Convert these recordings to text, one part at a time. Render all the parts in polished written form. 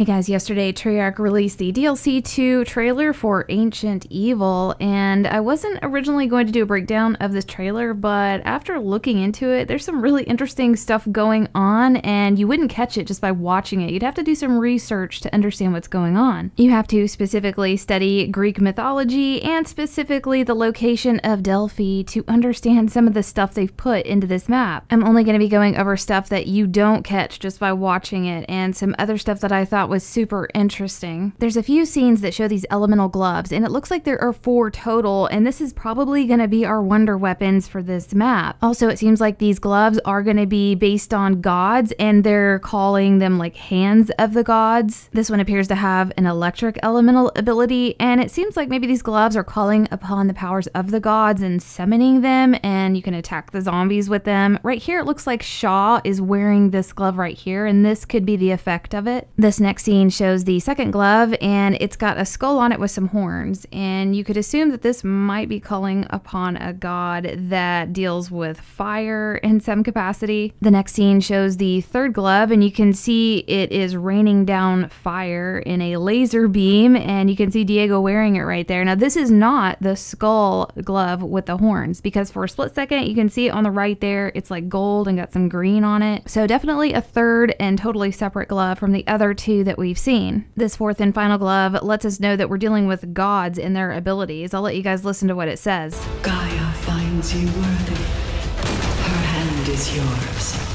Hey guys, yesterday Treyarch released the DLC 2 trailer for Ancient Evil, and I wasn't originally going to do a breakdown of this trailer, but after looking into it, there's some really interesting stuff going on, and you wouldn't catch it just by watching it. You'd have to do some research to understand what's going on. You have to specifically study Greek mythology, and specifically the location of Delphi, to understand some of the stuff they've put into this map. I'm only going to be going over stuff that you don't catch just by watching it, and some other stuff that I thought was super interesting. There's a few scenes that show these elemental gloves, and it looks like there are 4 total, and this is probably going to be our wonder weapons for this map. Also, it seems like these gloves are going to be based on gods, and they're calling them like hands of the gods. This one appears to have an electric elemental ability, and it seems like maybe these gloves are calling upon the powers of the gods and summoning them, and you can attack the zombies with them. Right here, it looks like Shaw is wearing this glove right here, and this could be the effect of it. This next scene shows the second glove, and it's got a skull on it with some horns, and you could assume that this might be calling upon a god that deals with fire in some capacity. The next scene shows the third glove, and you can see it is raining down fire in a laser beam, and you can see Diego wearing it right there. Now, this is not the skull glove with the horns, because for a split second you can see it on the right there, it's like gold and got some green on it. So definitely a third and totally separate glove from the other 2 that we've seen. This fourth and final glove lets us know that we're dealing with gods and their abilities. I'll let you guys listen to what it says. Gaia finds you worthy. Her hand is yours.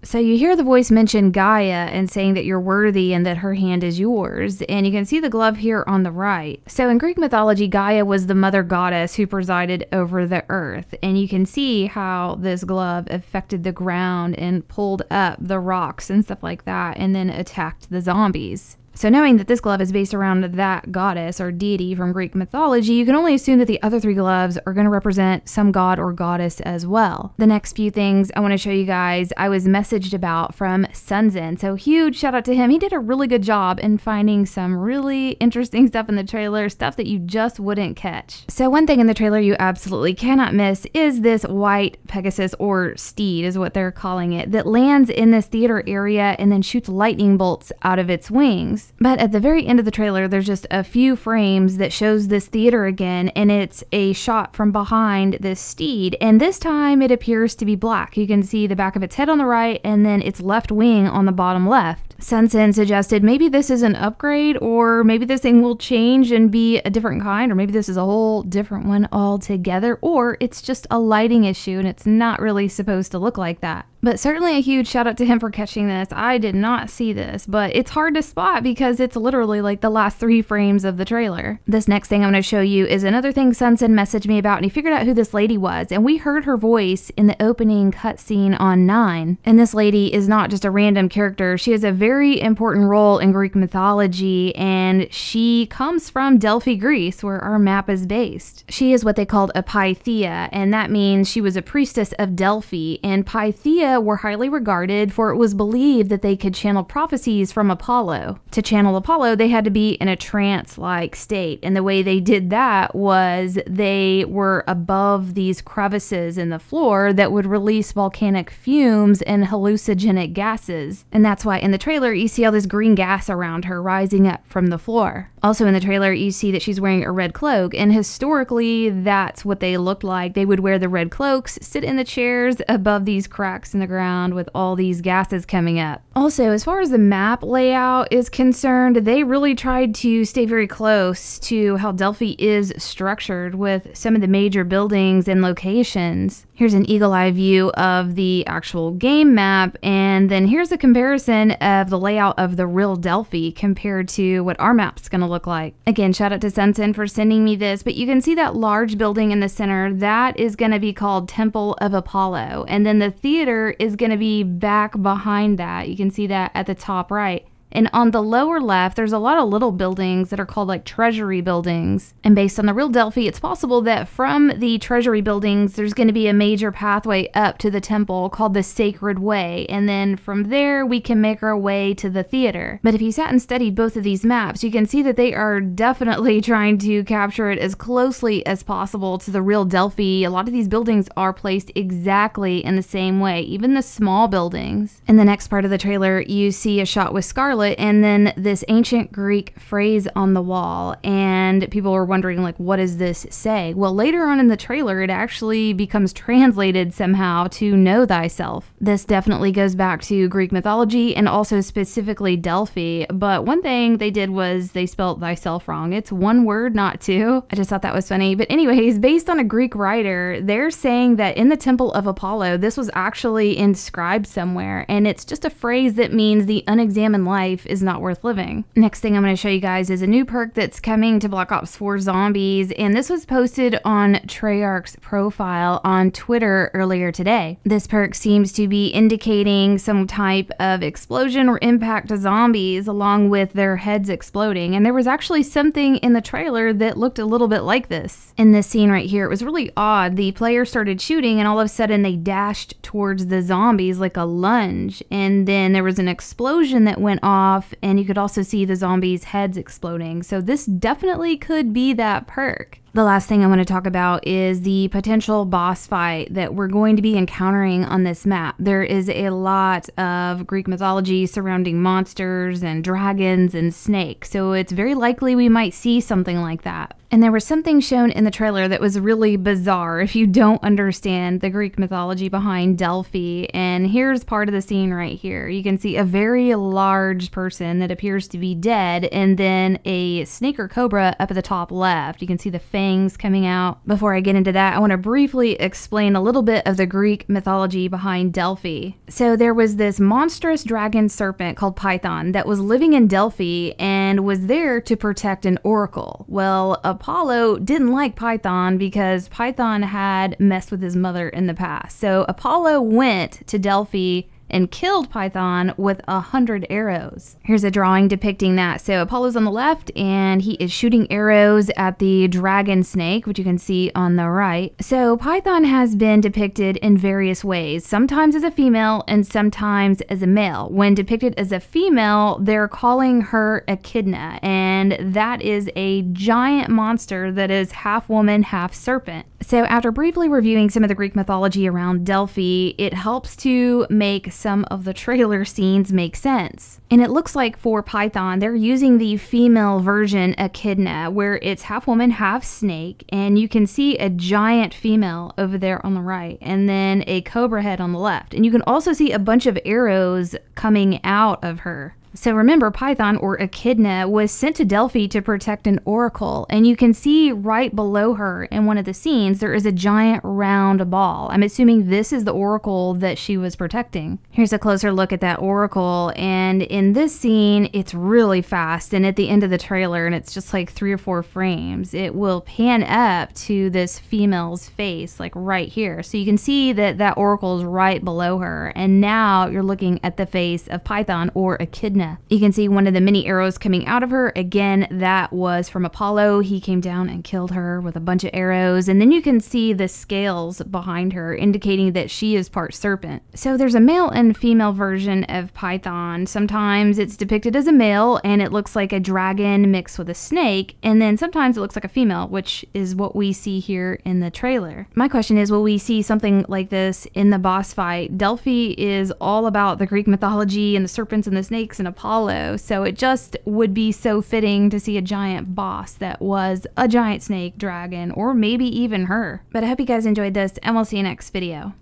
So you hear the voice mention Gaia and saying that you're worthy and that her hand is yours, and you can see the glove here on the right. So in Greek mythology, Gaia was the mother goddess who presided over the earth, and you can see how this glove affected the ground and pulled up the rocks and stuff like that, and then attacked the zombies. So knowing that this glove is based around that goddess or deity from Greek mythology, you can only assume that the other 3 gloves are going to represent some god or goddess as well. The next few things I want to show you guys, I was messaged about from Sunzen. So huge shout out to him. He did a really good job in finding some really interesting stuff in the trailer, stuff that you just wouldn't catch. So one thing in the trailer you absolutely cannot miss is this white Pegasus, or steed is what they're calling it, that lands in this theater area and then shoots lightning bolts out of its wings. But at the very end of the trailer, there's just a few frames that shows this theater again, and it's a shot from behind this steed, and this time it appears to be black. You can see the back of its head on the right, and then its left wing on the bottom left. Sunsen suggested maybe this is an upgrade, or maybe this thing will change and be a different kind, or maybe this is a whole different one altogether, or it's just a lighting issue and it's not really supposed to look like that. But certainly a huge shout out to him for catching this. I did not see this, but it's hard to spot because it's literally like the last 3 frames of the trailer. This next thing I'm going to show you is another thing Sunsen messaged me about, and he figured out who this lady was, and we heard her voice in the opening cutscene on 9. And this lady is not just a random character. She has a very important role in Greek mythology, and she comes from Delphi, Greece, where our map is based. She is what they called a Pythia, and that means she was a priestess of Delphi, and Pythia were highly regarded, for it was believed that they could channel prophecies from Apollo. To channel Apollo, they had to be in a trance-like state, and the way they did that was they were above these crevices in the floor that would release volcanic fumes and hallucinogenic gases. And that's why in the trailer you see all this green gas around her rising up from the floor. Also in the trailer you see that she's wearing a red cloak, and historically that's what they looked like. They would wear the red cloaks, sit in the chairs above these cracks in the ground with all these gases coming up. Also, as far as the map layout is concerned, they really tried to stay very close to how Delphi is structured with some of the major buildings and locations. Here's an eagle-eye view of the actual game map, and then here's a comparison of the layout of the real Delphi compared to what our map's gonna look like. Again, shout out to Sunsen for sending me this, but you can see that large building in the center. That is gonna be called Temple of Apollo, and then the theater is gonna be back behind that. You can see that at the top right. And on the lower left, there's a lot of little buildings that are called like treasury buildings. And based on the real Delphi, it's possible that from the treasury buildings, there's going to be a major pathway up to the temple called the Sacred Way. And then from there, we can make our way to the theater. But if you sat and studied both of these maps, you can see that they are definitely trying to capture it as closely as possible to the real Delphi. A lot of these buildings are placed exactly in the same way, even the small buildings. In the next part of the trailer, you see a shot with Scarlet and then this ancient Greek phrase on the wall, and people are wondering, like, what does this say? Well, later on in the trailer, it actually becomes translated somehow to know thyself. This definitely goes back to Greek mythology and also specifically Delphi, but one thing they did was they spelled thyself wrong. It's one word, not two. I just thought that was funny. But anyways, based on a Greek writer, they're saying that in the Temple of Apollo, this was actually inscribed somewhere, and it's just a phrase that means the unexamined life is not worth living. Next thing I'm going to show you guys is a new perk that's coming to Black Ops 4 Zombies, and this was posted on Treyarch's profile on Twitter earlier today. This perk seems to be indicating some type of explosion or impact to zombies along with their heads exploding, and there was actually something in the trailer that looked a little bit like this. In this scene right here, it was really odd. The player started shooting and all of a sudden they dashed towards the zombies like a lunge, and then there was an explosion that went off, and you could also see the zombies' heads exploding. So this definitely could be that perk. The last thing I want to talk about is the potential boss fight that we're going to be encountering on this map. There is a lot of Greek mythology surrounding monsters and dragons and snakes, so it's very likely we might see something like that. And there was something shown in the trailer that was really bizarre if you don't understand the Greek mythology behind Delphi. And here's part of the scene right here. You can see a very large person that appears to be dead, and then a snake or cobra up at the top left. You can see the fangs coming out. Before I get into that, I want to briefly explain a little bit of the Greek mythology behind Delphi. So there was this monstrous dragon serpent called Python that was living in Delphi and was there to protect an oracle. Well, Apollo didn't like Python because Python had messed with his mother in the past. So Apollo went to Delphi and killed Python with 100 arrows. Here's a drawing depicting that. So Apollo's on the left and he is shooting arrows at the dragon snake, which you can see on the right. So Python has been depicted in various ways, sometimes as a female and sometimes as a male. When depicted as a female, they're calling her Echidna, and that is a giant monster that is half woman, half serpent. So after briefly reviewing some of the Greek mythology around Delphi, it helps to make some of the trailer scenes make sense. And it looks like for Python, they're using the female version Echidna, where it's half woman, half snake, and you can see a giant female over there on the right, and then a cobra head on the left. And you can also see a bunch of arrows coming out of her. So remember, Python, or Echidna, was sent to Delphi to protect an oracle, and you can see right below her in one of the scenes there is a giant round ball. I'm assuming this is the oracle that she was protecting. Here's a closer look at that oracle, and in this scene it's really fast, and at the end of the trailer, and it's just like 3 or 4 frames, it will pan up to this female's face, like right here. So you can see that that oracle is right below her, and now you're looking at the face of Python, or Echidna. You can see one of the mini arrows coming out of her. Again, that was from Apollo. He came down and killed her with a bunch of arrows. And then you can see the scales behind her, indicating that she is part serpent. So there's a male and female version of Python. Sometimes it's depicted as a male and it looks like a dragon mixed with a snake. And then sometimes it looks like a female, which is what we see here in the trailer. My question is, will we see something like this in the boss fight? Delphi is all about the Greek mythology and the serpents and the snakes and Apollo, so it just would be so fitting to see a giant boss that was a giant snake, dragon, or maybe even her. But I hope you guys enjoyed this, and we'll see you next video.